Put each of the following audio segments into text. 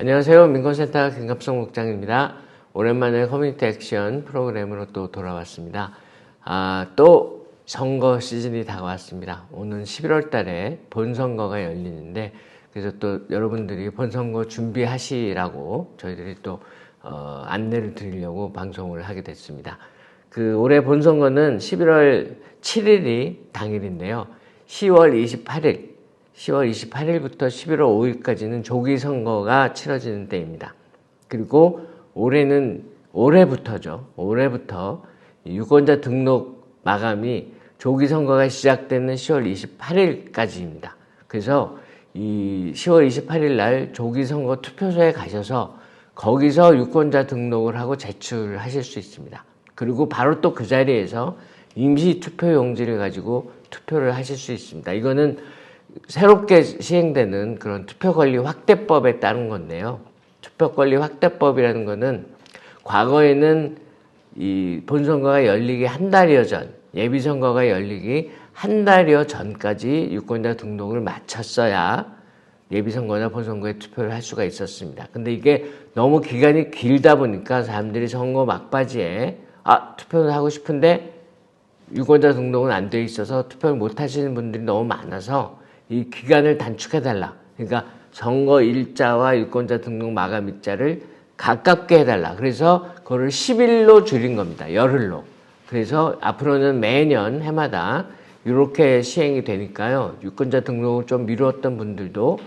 안녕하세요. 민권센터 김갑성 국장입니다. 오랜만에 커뮤니티 액션 프로그램으로 또 돌아왔습니다. 또 선거 시즌이 다가왔습니다. 오는 11월 달에 본선거가 열리는데, 그래서 또 여러분들이 본선거 준비하시라고 저희들이 또 안내를 드리려고 방송을 하게 됐습니다. 올해 본선거는 11월 7일이 당일인데요. 10월 28일부터 11월 5일까지는 조기 선거가 치러지는 때입니다. 그리고 올해부터 유권자 등록 마감이 조기 선거가 시작되는 10월 28일까지입니다. 그래서 이 10월 28일 날 조기 선거 투표소에 가셔서 거기서 유권자 등록을 하고 제출하실 수 있습니다. 그리고 바로 또 그 자리에서 임시 투표 용지를 가지고 투표를 하실 수 있습니다. 이거는 새롭게 시행되는 그런 투표권리 확대법에 따른 건데요. 투표권리 확대법이라는 거는 과거에는 이 본선거가 열리기 한 달여 전, 예비선거가 열리기 한 달여 전까지 유권자 등록을 마쳤어야 예비선거나 본선거에 투표를 할 수가 있었습니다. 근데 이게 너무 기간이 길다 보니까 사람들이 선거 막바지에 투표를 하고 싶은데 유권자 등록은 안 돼 있어서 투표를 못 하시는 분들이 너무 많아서 이 기간을 단축해달라. 그러니까 선거 일자와 유권자 등록 마감 일자를 가깝게 해달라. 그래서 그거를 10일로 줄인 겁니다. 열흘로. 그래서 앞으로는 매년 해마다 이렇게 시행이 되니까요. 유권자 등록을 좀 미뤘던 분들도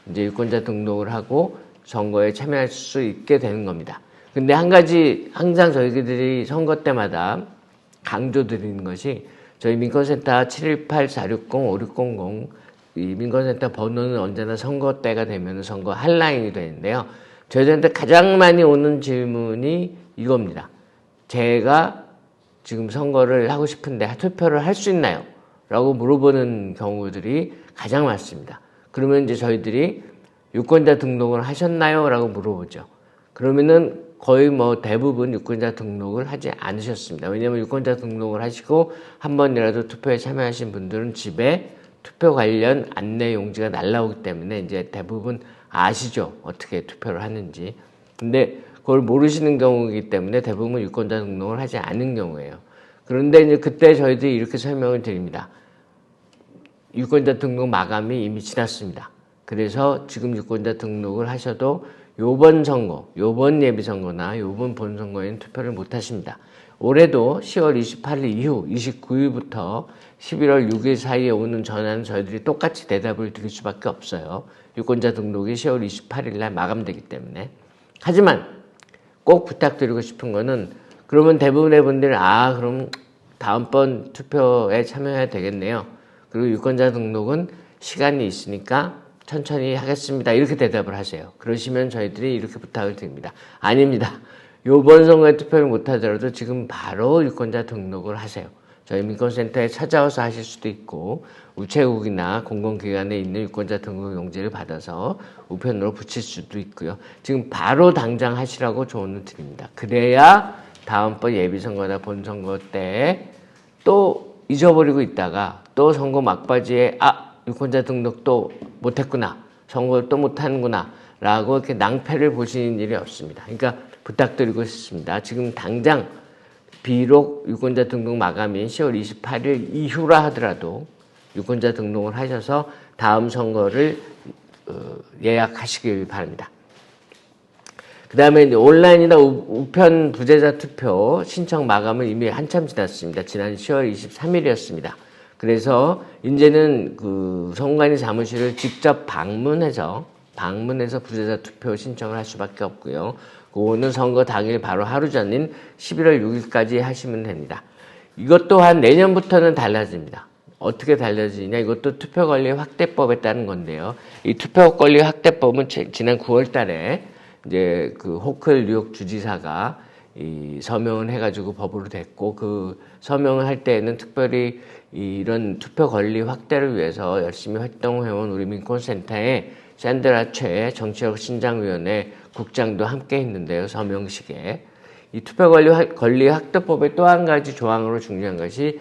이제 유권자 등록을 하고 선거에 참여할 수 있게 되는 겁니다. 근데 한 가지 항상 저희들이 선거 때마다 강조드리는 것이 저희 민권센터 718-460-5600 이 민권센터 번호는 언제나 선거 때가 되면 선거 핫라인이 되는데요. 저희들한테 가장 많이 오는 질문이 이겁니다. 제가 지금 선거를 하고 싶은데 투표를 할 수 있나요? 라고 물어보는 경우들이 가장 많습니다. 그러면 이제 저희들이 유권자 등록을 하셨나요? 라고 물어보죠. 그러면은 거의 대부분 유권자 등록을 하지 않으셨습니다. 왜냐하면 유권자 등록을 하시고 한 번이라도 투표에 참여하신 분들은 집에 투표 관련 안내 용지가 날라오기 때문에 이제 대부분 아시죠? 어떻게 투표를 하는지. 근데 그걸 모르시는 경우이기 때문에 대부분 유권자 등록을 하지 않은 경우예요. 그런데 이제 그때 저희들이 이렇게 설명을 드립니다. 유권자 등록 마감이 이미 지났습니다. 그래서 지금 유권자 등록을 하셔도 요번 선거, 요번 예비선거나 요번 본선거에는 투표를 못 하십니다. 올해도 10월 28일 이후 29일부터 11월 6일 사이에 오는 전화는 저희들이 똑같이 대답을 드릴 수밖에 없어요. 유권자 등록이 10월 28일 날 마감되기 때문에. 하지만 꼭 부탁드리고 싶은 거는 그러면 대부분의 분들은 그럼 다음번 투표에 참여해야 되겠네요. 그리고 유권자 등록은 시간이 있으니까 천천히 하겠습니다. 이렇게 대답을 하세요. 그러시면 저희들이 이렇게 부탁을 드립니다. 아닙니다. 요번 선거에 투표를 못하더라도 지금 바로 유권자 등록을 하세요. 저희 민권센터에 찾아와서 하실 수도 있고 우체국이나 공공기관에 있는 유권자 등록 용지를 받아서 우편으로 붙일 수도 있고요. 지금 바로 당장 하시라고 조언을 드립니다. 그래야 다음번 예비선거나 본선거 때 또 잊어버리고 있다가 또 선거 막바지에 유권자 등록도 못했구나, 선거를 또 못하는구나 라고 이렇게 낭패를 보시는 일이 없습니다. 그러니까 부탁드리고 싶습니다. 지금 당장 비록 유권자 등록 마감인 10월 28일 이후라 하더라도 유권자 등록을 하셔서 다음 선거를 예약하시길 바랍니다. 그 다음에 이제 온라인이나 우편 부재자 투표 신청 마감은 이미 한참 지났습니다. 지난 10월 23일이었습니다. 그래서 이제는 선관위 사무실을 직접 방문해서 부재자 투표 신청을 할 수밖에 없고요. 그거는 선거 당일 바로 하루 전인 11월 6일까지 하시면 됩니다. 이것 또한 내년부터는 달라집니다. 어떻게 달라지냐? 이것도 투표권리 확대법에 따른 건데요. 이 투표권리 확대법은 지난 9월 달에 이제 호클 뉴욕 주지사가 서명을 해가지고 법으로 됐고, 그 서명을 할 때에는 특별히 이런 투표 권리 확대를 위해서 열심히 활동해온 우리 민권센터의 샌드라 최 정치적 신장위원회 국장도 함께 했는데요. 서명식에. 이 투표 권리 확대법의 또 한 가지 조항으로 중요한 것이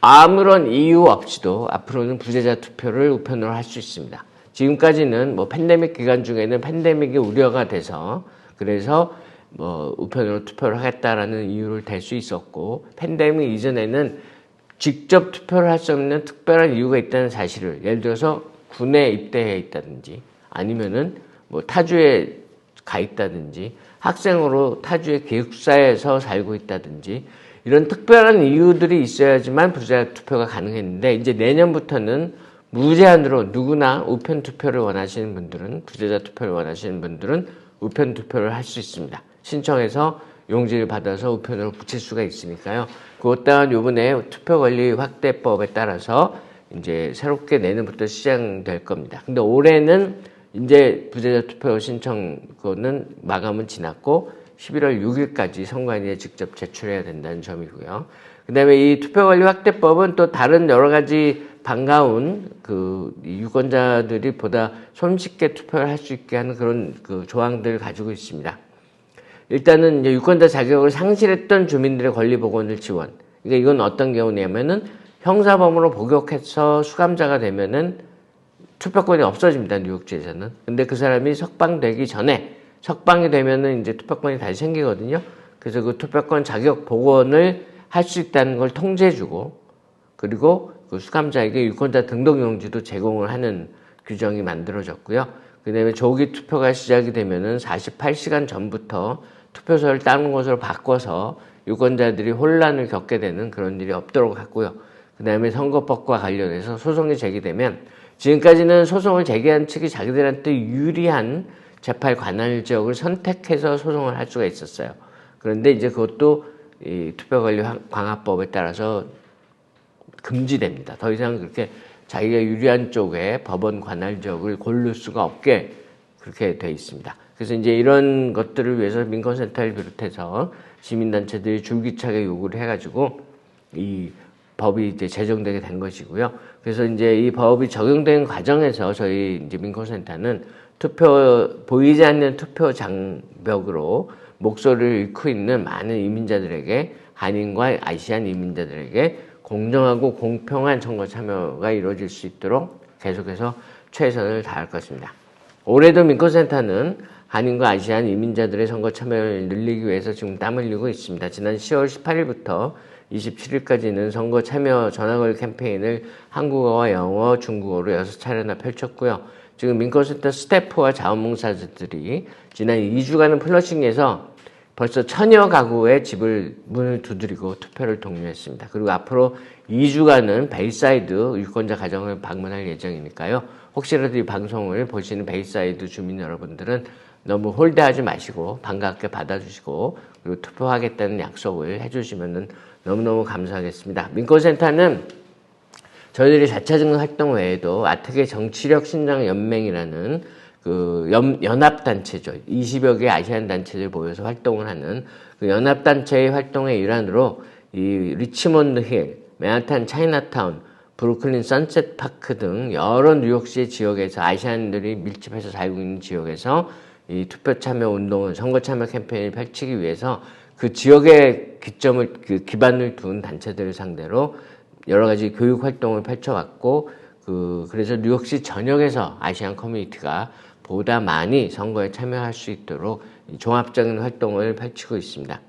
아무런 이유 없이도 앞으로는 부재자 투표를 우편으로 할 수 있습니다. 지금까지는 뭐 팬데믹 기간 중에는 팬데믹이 우려가 돼서 그래서 뭐 우편으로 투표를 하겠다라는 이유를 댈 수 있었고, 팬데믹 이전에는 직접 투표를 할 수 없는 특별한 이유가 있다는 사실을, 예를 들어서 군에 입대해 있다든지 아니면은 뭐 타주에 가 있다든지 학생으로 타주의 기숙사에서 살고 있다든지 이런 특별한 이유들이 있어야지만 부재자 투표가 가능했는데, 이제 내년부터는 무제한으로 누구나 우편 투표를 원하시는 분들은, 부재자 투표를 원하시는 분들은 우편 투표를 할 수 있습니다. 신청해서 용지를 받아서 우편으로 붙일 수가 있으니까요. 그것 또한 요번에 투표권리 확대법에 따라서 이제 새롭게 내년부터 시작될 겁니다. 근데 올해는 이제 부재자 투표 신청권은 마감은 지났고 11월 6일까지 선관위에 직접 제출해야 된다는 점이고요. 그 다음에 이 투표권리 확대법은 또 다른 여러 가지 반가운 그 유권자들이 보다 손쉽게 투표를 할 수 있게 하는 그런 그 조항들을 가지고 있습니다. 일단은 이제 유권자 자격을 상실했던 주민들의 권리 복원을 지원. 그러니까 이건 어떤 경우냐면은 형사범으로 복역해서 수감자가 되면은 투표권이 없어집니다, 뉴욕주에서는. 근데 그 사람이 석방되기 전에, 석방이 되면은 이제 투표권이 다시 생기거든요. 그래서 그 투표권 자격 복원을 할 수 있다는 걸 통지해주고, 그리고 그 수감자에게 유권자 등록용지도 제공을 하는 규정이 만들어졌고요. 그 다음에 조기 투표가 시작이 되면은 48시간 전부터 투표소를 다른 곳으로 바꿔서 유권자들이 혼란을 겪게 되는 그런 일이 없도록 하고요. 그 다음에 선거법과 관련해서 소송이 제기되면, 지금까지는 소송을 제기한 측이 자기들한테 유리한 재판 관할 지역을 선택해서 소송을 할 수가 있었어요. 그런데 이제 그것도 이 투표권리 강화법에 따라서 금지됩니다. 더 이상 그렇게 자기가 유리한 쪽에 법원 관할 지역을 고를 수가 없게 그렇게 돼 있습니다. 그래서 이제 이런 것들을 위해서 민권센터를 비롯해서 시민단체들이 줄기차게 요구를 해가지고 이 법이 이제 제정되게 된 것이고요. 그래서 이제 이 법이 적용된 과정에서 저희 이제 민권센터는 보이지 않는 투표 장벽으로 목소리를 잃고 있는 많은 이민자들에게, 한인과 아시안 이민자들에게 공정하고 공평한 선거 참여가 이루어질 수 있도록 계속해서 최선을 다할 것입니다. 올해도 민권센터는 한인과 아시안 이민자들의 선거 참여를 늘리기 위해서 지금 땀 흘리고 있습니다. 지난 10월 18일부터 27일까지는 선거 참여 전화걸 캠페인을 한국어와 영어, 중국어로 6차례나 펼쳤고요. 지금 민권센터 스태프와 자원봉사자들이 지난 2주간은 플러싱에서 벌써 1000여 가구의 집을 문을 두드리고 투표를 독려했습니다. 그리고 앞으로 2주간은 베이사이드 유권자 가정을 방문할 예정이니까요. 혹시라도 이 방송을 보시는 베이사이드 주민 여러분들은 너무 홀대하지 마시고 반갑게 받아주시고, 그리고 투표하겠다는 약속을 해주시면 너무너무 감사하겠습니다. 민권센터는 저희들이 자차증 활동 외에도 아트계 정치력 신장 연맹이라는 그 연합단체죠. 20여 개 아시안 단체들 모여서 활동을 하는 그 연합단체의 활동의 일환으로 이 리치몬드 힐, 맨하탄 차이나타운, 브루클린 선셋 파크 등 여러 뉴욕시 지역에서 아시안들이 밀집해서 살고 있는 지역에서 이 투표 참여 운동을, 선거 참여 캠페인을 펼치기 위해서 그 지역의 기반을 둔 단체들을 상대로 여러 가지 교육 활동을 펼쳐왔고, 그래서 뉴욕시 전역에서 아시안 커뮤니티가 보다 많이 선거에 참여할 수 있도록 종합적인 활동을 펼치고 있습니다.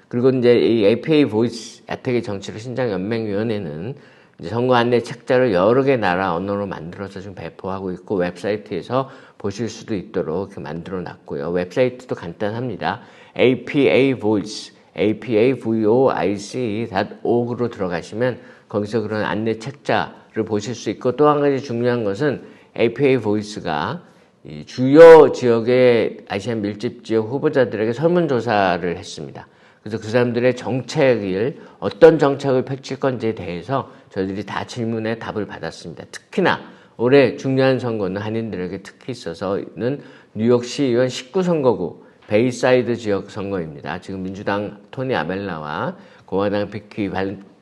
그리고 이제 이 APA 보이스, 아트계 정치력 신장 연맹위원회는 이제 선거 안내 책자를 여러 개 나라 언어로 만들어서 지금 배포하고 있고, 웹사이트에서 보실 수도 있도록 이렇게 만들어 놨고요. 웹사이트도 간단합니다. APA Voice, apavoice.org로 들어가시면 거기서 그런 안내 책자를 보실 수 있고, 또 한 가지 중요한 것은 APA Voice가 이 주요 지역의 아시안 밀집 지역 후보자들에게 설문조사를 했습니다. 그래서 그 사람들의 정책을, 어떤 정책을 펼칠 건지에 대해서 저희들이 다 질문에 답을 받았습니다. 특히나 올해 중요한 선거는 한인들에게 특히 있어서는 뉴욕시 의원 19선거구 베이사이드 지역 선거입니다. 지금 민주당 토니 아벨라와 공화당 비키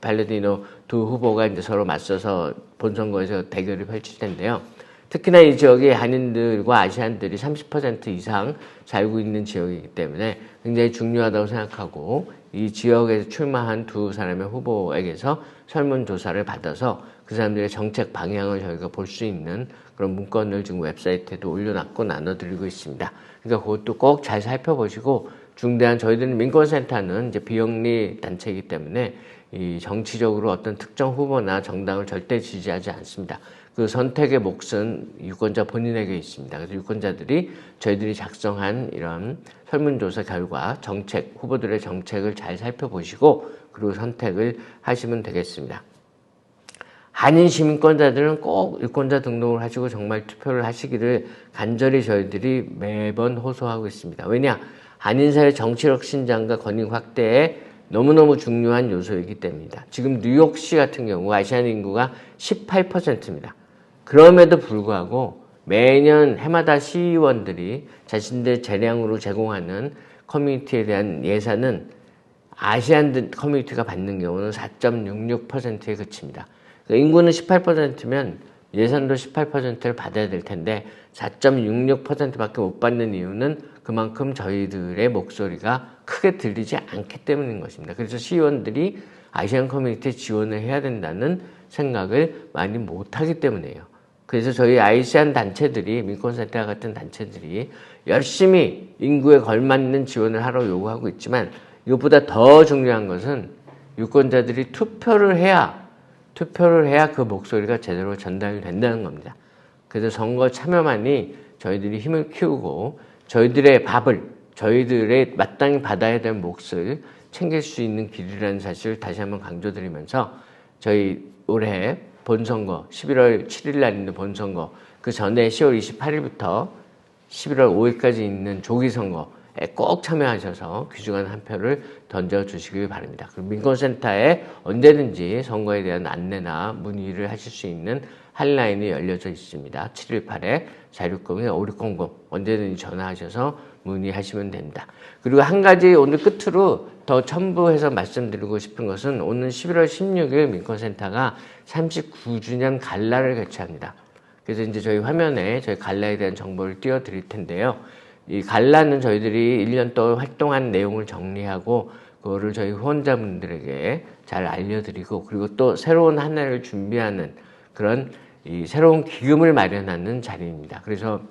발레디노 두 후보가 이제 서로 맞서서 본선거에서 대결을 펼칠 텐데요. 특히나 이 지역이 한인들과 아시안들이 30% 이상 살고 있는 지역이기 때문에 굉장히 중요하다고 생각하고, 이 지역에서 출마한 두 사람의 후보에게서 설문조사를 받아서 그 사람들의 정책 방향을 저희가 볼 수 있는 그런 문건을 지금 웹사이트에도 올려놨고 나눠드리고 있습니다. 그러니까 그것도 꼭 잘 살펴보시고, 중대한 저희들은 민권센터는 이제 비영리 단체이기 때문에 이 정치적으로 어떤 특정 후보나 정당을 절대 지지하지 않습니다. 그 선택의 몫은 유권자 본인에게 있습니다. 그래서 유권자들이 저희들이 작성한 이런 설문조사 결과 정책, 후보들의 정책을 잘 살펴보시고 그리고 선택을 하시면 되겠습니다. 한인 시민권자들은 꼭 유권자 등록을 하시고 정말 투표를 하시기를 간절히 저희들이 매번 호소하고 있습니다. 왜냐? 한인사회 정치력 신장과 권익 확대에 너무너무 중요한 요소이기 때문이다. 지금 뉴욕시 같은 경우 아시안 인구가 18%입니다. 그럼에도 불구하고 매년 해마다 시의원들이 자신들 재량으로 제공하는 커뮤니티에 대한 예산은 아시안 커뮤니티가 받는 경우는 4.66%에 그칩니다. 인구는 18%면 예산도 18%를 받아야 될 텐데 4.66%밖에 못 받는 이유는 그만큼 저희들의 목소리가 크게 들리지 않기 때문인 것입니다. 그래서 시의원들이 아시안 커뮤니티에 지원을 해야 된다는 생각을 많이 못하기 때문이에요. 그래서 저희 아시안 단체들이, 민권센터 같은 단체들이 열심히 인구에 걸맞는 지원을 하러 요구하고 있지만, 이것보다 더 중요한 것은 유권자들이 투표를 해야 그 목소리가 제대로 전달이 된다는 겁니다. 그래서 선거 참여만이 저희들이 힘을 키우고 저희들의 밥을, 저희들의 마땅히 받아야 될 몫을 챙길 수 있는 길이라는 사실을 다시 한번 강조드리면서, 저희 올해 본선거 11월 7일 날 있는 본선거, 그 전에 10월 28일부터 11월 5일까지 있는 조기선거에 꼭 참여하셔서 귀중한 한 표를 던져주시길 바랍니다. 그리고 민권센터에 언제든지 선거에 대한 안내나 문의를 하실 수 있는 핫라인이 열려져 있습니다. 718-460-5600 언제든지 전화하셔서 문의하시면 됩니다. 그리고 한 가지 오늘 끝으로 더 첨부해서 말씀드리고 싶은 것은, 오늘 11월 16일 민권센터가 39주년 갈라를 개최합니다. 그래서 이제 저희 화면에 저희 갈라에 대한 정보를 띄워드릴 텐데요. 이 갈라는 저희들이 1년 동안 활동한 내용을 정리하고 그거를 저희 후원자분들에게 잘 알려드리고, 그리고 또 새로운 한 해를 준비하는 그런 이 새로운 기금을 마련하는 자리입니다. 그래서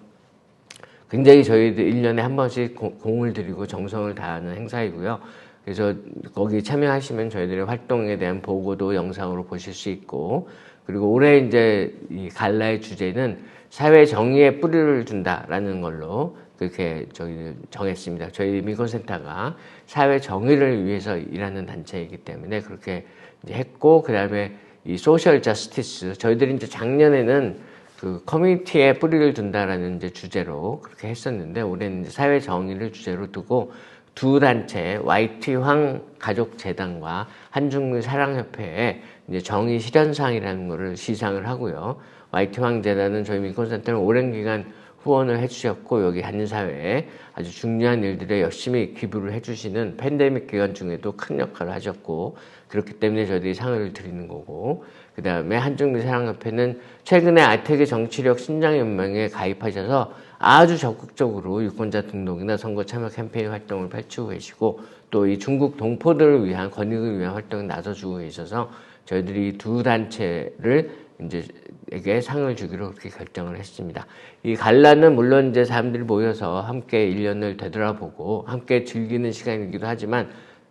굉장히 저희들 1년에 한 번씩 공을 들이고 정성을 다하는 행사이고요. 그래서 거기 참여하시면 저희들의 활동에 대한 보고도 영상으로 보실 수 있고, 그리고 올해 이제 이 갈라의 주제는 사회 정의에 뿌리를 둔다라는 걸로 그렇게 저희 정했습니다. 저희 민권센터가 사회 정의를 위해서 일하는 단체이기 때문에 그렇게 이제 했고, 그 다음에 이 소셜 저스티스, 저희들이 이제 작년에는 그 커뮤니티에 뿌리를 둔다라는 이제 주제로 그렇게 했었는데, 올해는 이제 사회 정의를 주제로 두고 두 단체, YT황 가족재단과 한중미 사랑협회에 이제 정의 실현상이라는 거를 시상을 하고요. YT황 재단은 저희 민권센터를 오랜 기간 후원을 해주셨고, 여기 한인사회에 아주 중요한 일들에 열심히 기부를 해주시는 팬데믹 기간 중에도 큰 역할을 하셨고, 그렇기 때문에 저희들이 상을 드리는 거고, 그 다음에 한중미 사랑협회는 최근에 아태계 정치력 신장연맹에 가입하셔서 아주 적극적으로 유권자 등록이나 선거 참여 캠페인 활동을 펼치고 계시고, 또 이 중국 동포들을 위한 권익을 위한 활동에 나서주고 계셔서 저희들이 두 단체를 이제 에게 상을 주기로 그렇게 결정을 했습니다. 이 갈라는 물론 이제 사람들이 모여서 함께 1년을 되돌아보고 함께 즐기는 시간이기도 하지만,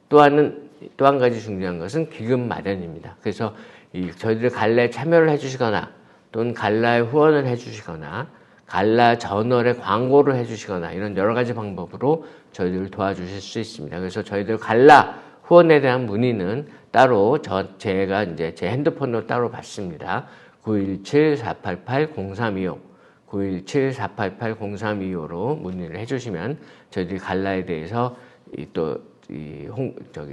또 한 가지 중요한 것은 기금 마련입니다. 그래서 저희들이 갈라에 참여를 해주시거나, 또는 갈라에 후원을 해주시거나, 갈라 저널에 광고를 해주시거나, 이런 여러 가지 방법으로 저희들을 도와주실 수 있습니다. 그래서 저희들 갈라 후원에 대한 문의는 따로 제가 이제 제 핸드폰으로 따로 받습니다. 917-488-0325 917-488-0325로 문의를 해주시면 저희들이 갈라에 대해서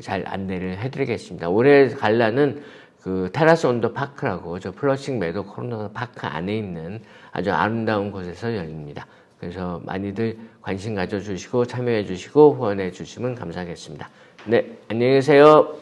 잘 안내를 해드리겠습니다. 올해 갈라는 그 테라스 온더 파크라고 저 플러싱 메도 코로나 파크 안에 있는 아주 아름다운 곳에서 열립니다. 그래서 많이들 관심 가져주시고 참여해 주시고 후원해 주시면 감사하겠습니다. 네, 안녕히 계세요.